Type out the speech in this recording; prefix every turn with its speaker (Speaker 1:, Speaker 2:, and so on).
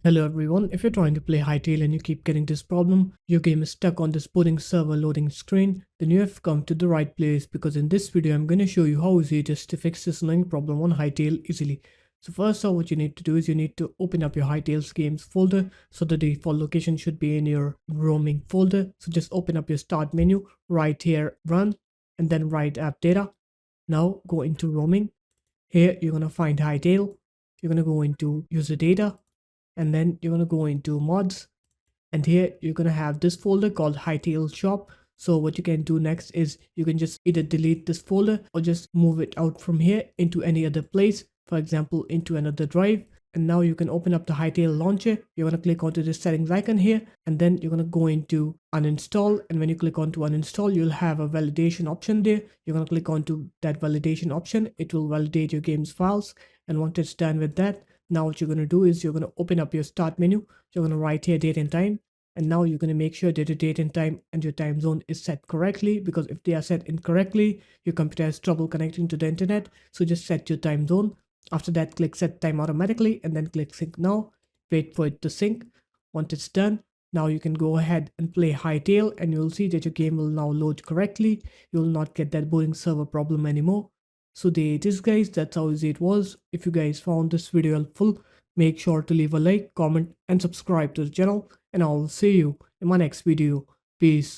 Speaker 1: Hello everyone, if you're trying to play Hytale and you keep getting this problem, your game is stuck on this boarding server loading screen, then you have come to the right place because in this video I'm going to show you how easy it is to fix this annoying problem on Hytale easily. So first off, what you need to do is you need to open up your Hytale's games folder. So the default location should be in your roaming folder. So just open up your start menu, right here run, and then write app data. Now go into roaming. Here you're going to find Hytale. You're going to go into user data, and then you're going to go into mods, and here you're going to have this folder called Hytale shop. So what you can do next is you can just either delete this folder or just move it out from here into any other place, for example into another drive. And now you can open up the Hytale launcher. You're going to click onto this settings icon here, and then you're going to go into uninstall, and when you click onto uninstall you'll have a validation option there. You're going to click onto that validation option. It will validate your game's files, and once it's done with that, now what you're going to do is you're going to open up your start menu. You're going to write here date and time, and now you're going to make sure that your date and time and your time zone is set correctly, because if they are set incorrectly your computer has trouble connecting to the internet. So just set your time zone. After that, click set time automatically and then click sync now. Wait for it to sync. Once it's done, now you can go ahead and play Hytale, and you'll see that your game will now load correctly. You will not get that boring server problem anymore. So there it is guys, that's how easy it was. If you guys found this video helpful, make sure to leave a like, comment and subscribe to the channel, and I'll see you in my next video. Peace.